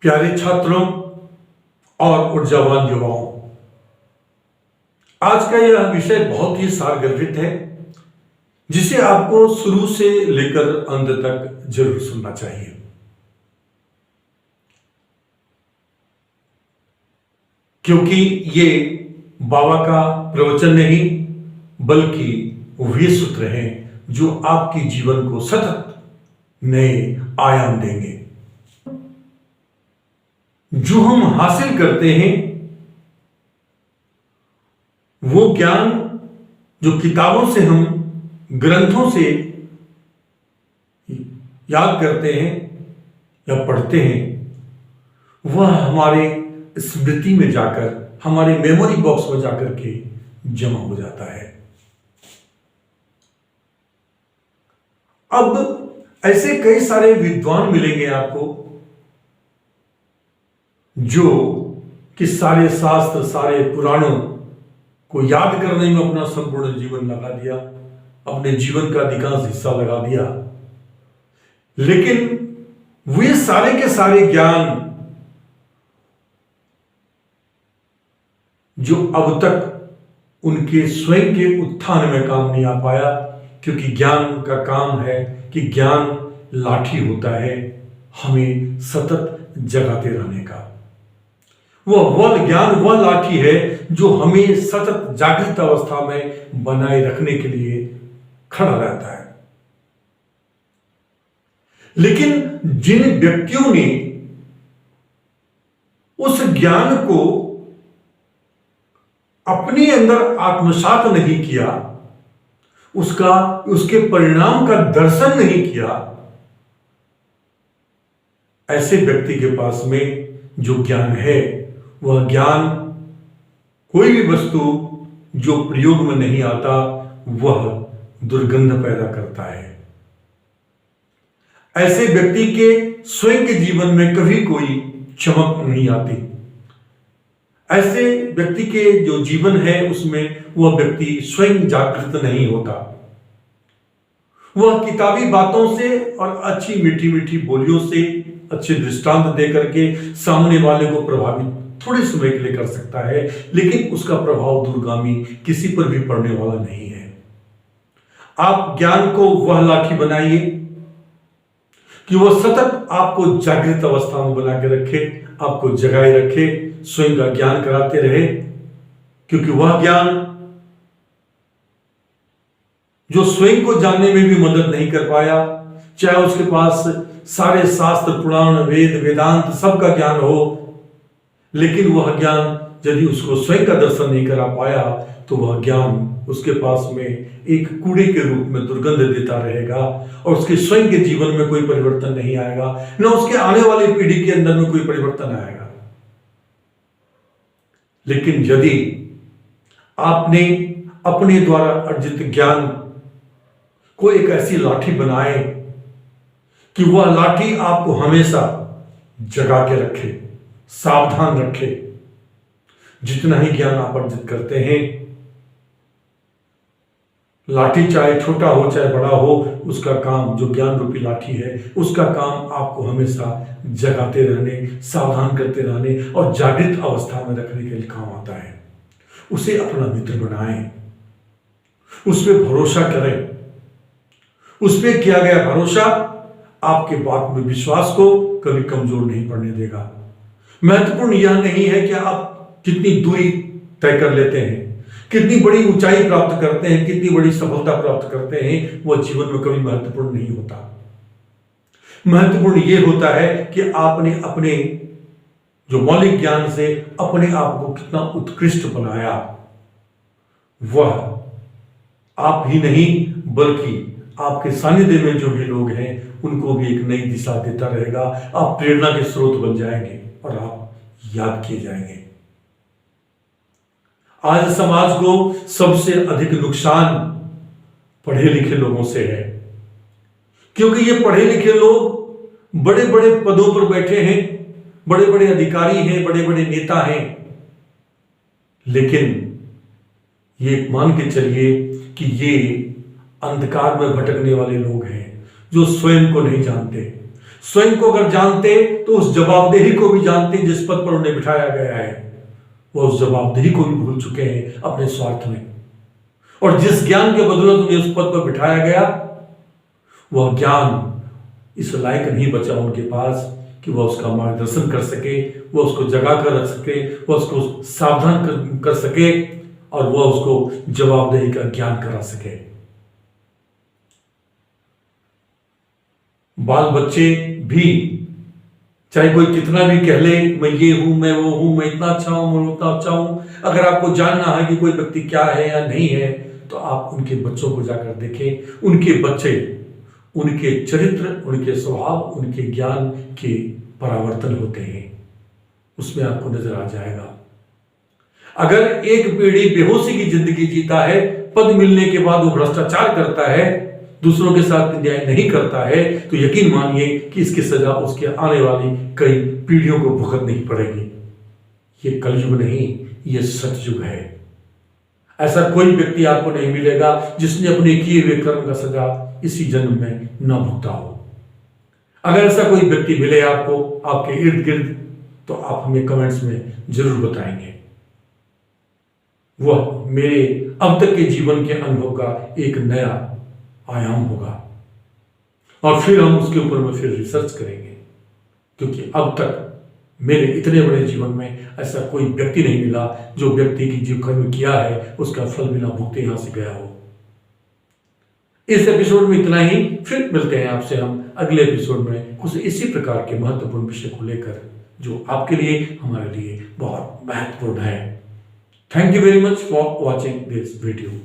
प्यारे छात्रों और ऊर्जावान युवाओं, आज का यह विषय बहुत ही सारगर्भित है जिसे आपको शुरू से लेकर अंत तक जरूर सुनना चाहिए। क्योंकि ये बाबा का प्रवचन नहीं बल्कि वे सूत्र हैं जो आपके जीवन को सतत नए आयाम देंगे। जो हम हासिल करते हैं वो ज्ञान जो किताबों से हम ग्रंथों से याद करते हैं या पढ़ते हैं, वह हमारे स्मृति में जाकर, हमारे मेमोरी बॉक्स में जाकर के जमा हो जाता है। अब ऐसे कई सारे विद्वान मिलेंगे आपको जो कि सारे शास्त्र, सारे पुराणों को याद करने में अपना संपूर्ण जीवन लगा दिया, अपने जीवन का अधिकांश हिस्सा लगा दिया, लेकिन वे सारे के सारे ज्ञान जो अब तक उनके स्वयं के उत्थान में काम नहीं आ पाया, क्योंकि ज्ञान का काम है कि ज्ञान लाठी होता है हमें सतत जगाते रहने का। वह ज्ञान वह लाठी है जो हमें सतत जागृत अवस्था में बनाए रखने के लिए खड़ा रहता है। लेकिन जिन व्यक्तियों ने उस ज्ञान को अपने अंदर आत्मसात नहीं किया, उसके परिणाम का दर्शन नहीं किया, ऐसे व्यक्ति के पास में जो ज्ञान है, वह ज्ञान कोई भी वस्तु जो प्रयोग में नहीं आता वह दुर्गंध पैदा करता है। ऐसे व्यक्ति के स्वयं के जीवन में कभी कोई चमक नहीं आती। ऐसे व्यक्ति के जो जीवन है उसमें वह व्यक्ति स्वयं जागृत नहीं होता। वह किताबी बातों से और अच्छी मीठी मीठी बोलियों से, अच्छे दृष्टांत दे करके सामने वाले को प्रभावित थोड़े समय के लिए कर सकता है, लेकिन उसका प्रभाव दूरगामी किसी पर भी पड़ने वाला नहीं है। आप ज्ञान को वह लाठी बनाइए कि वह सतत आपको जागृत अवस्था में बना के रखे, आपको जगाए रखे, स्वयं का ज्ञान कराते रहे। क्योंकि वह ज्ञान जो स्वयं को जानने में भी मदद नहीं कर पाया, चाहे उसके पास सारे शास्त्र, पुराण, वेद, वेदांत सबका ज्ञान हो, लेकिन वह ज्ञान यदि उसको स्वयं का दर्शन नहीं करा पाया तो वह ज्ञान उसके पास में एक कूड़े के रूप में दुर्गंध देता रहेगा और उसके स्वयं के जीवन में कोई परिवर्तन नहीं आएगा, न उसके आने वाली पीढ़ी के अंदर में कोई परिवर्तन आएगा। लेकिन यदि आपने अपने द्वारा अर्जित ज्ञान को एक ऐसी लाठी बनाए कि वह लाठी आपको हमेशा जगा के रखे, सावधान रखे, जितना ही ज्ञान आप अर्जित करते हैं, लाठी चाहे छोटा हो चाहे बड़ा हो, उसका काम, जो ज्ञान रूपी लाठी है, उसका काम आपको हमेशा जगाते रहने, सावधान करते रहने और जागृत अवस्था में रखने के लिए काम आता है। उसे अपना मित्र बनाएं, उस पर भरोसा करें। उस पर किया गया भरोसा आपके बात में विश्वास को कभी कमजोर नहीं पड़ने देगा। महत्वपूर्ण यह नहीं है कि आप कितनी दूरी तय कर लेते हैं, कितनी बड़ी ऊंचाई प्राप्त करते हैं, कितनी बड़ी सफलता प्राप्त करते हैं, वह जीवन में कभी महत्वपूर्ण नहीं होता। महत्वपूर्ण यह होता है कि आपने अपने जो मौलिक ज्ञान से अपने आप को कितना उत्कृष्ट बनाया। वह आप ही नहीं बल्कि आपके सानिध्य में जो भी लोग हैं उनको भी एक नई दिशा देता रहेगा। आप प्रेरणा के स्रोत बन जाएंगे और आप याद किए जाएंगे। आज समाज को सबसे अधिक नुकसान पढ़े लिखे लोगों से है, क्योंकि ये पढ़े लिखे लोग बड़े बड़े पदों पर बैठे हैं, बड़े बड़े अधिकारी हैं, बड़े बड़े नेता हैं, लेकिन ये मान के चलिए कि ये अंधकार में भटकने वाले लोग हैं जो स्वयं को नहीं जानते, स्वयं को अगर जानते तो उस जवाबदेही को भी जानते जिस पद पर उन्हें बिठाया गया है। वो उस जवाबदेही को भी भूल चुके हैं अपने स्वार्थ में, और जिस ज्ञान के बदौलत उन्हें उस पद पर बिठाया गया, वह ज्ञान इस लायक नहीं बचा उनके पास कि वह उसका मार्गदर्शन कर सके, वह उसको जगा कर रख सके, वह उसको सावधान कर सके, और वह उसको जवाबदेही का ज्ञान करा सके। बाल बच्चे भी चाहे कोई कितना भी कह ले, मैं ये हूं, मैं वो हूं, मैं इतना अच्छा हूं, मैं उतना अच्छा हूं, अगर आपको जानना है कि कोई व्यक्ति क्या है या नहीं है, तो आप उनके बच्चों को जाकर देखें। उनके बच्चे, उनके चरित्र, उनके स्वभाव, उनके ज्ञान के परावर्तन होते हैं, उसमें आपको नजर आ जाएगा। अगर एक पीढ़ी बेहोशी की जिंदगी जीता है, पद मिलने के बाद वो भ्रष्टाचार करता है, दूसरों के साथ न्याय नहीं करता है, तो यकीन मानिए कि इसकी सजा उसके आने वाली कई पीढ़ियों को भुगतनी पड़ेगी। ये कलयुग नहीं, ये सतयुग है। ऐसा कोई व्यक्ति आपको नहीं मिलेगा जिसने अपने किए हुए कर्म का सजा इसी जन्म में न भुगता हो। अगर ऐसा कोई व्यक्ति मिले आपको आपके इर्द गिर्द, तो आप हमें कमेंट्स में जरूर बताएंगे। वह मेरे अब तक के जीवन के अनुभव का एक नया आयाम होगा, और फिर हम उसके ऊपर में फिर रिसर्च करेंगे, क्योंकि अब तक मेरे इतने बड़े जीवन में ऐसा कोई व्यक्ति नहीं मिला जो व्यक्ति की जो कर्म किया है उसका फल बिना भुगते यहां से गया हो। इस एपिसोड में इतना ही, फिर मिलते हैं आपसे हम अगले एपिसोड में कुछ इसी प्रकार के महत्वपूर्ण विषय को लेकर, जो आपके लिए, हमारे लिए बहुत महत्वपूर्ण है। Thank you very much for watching this video.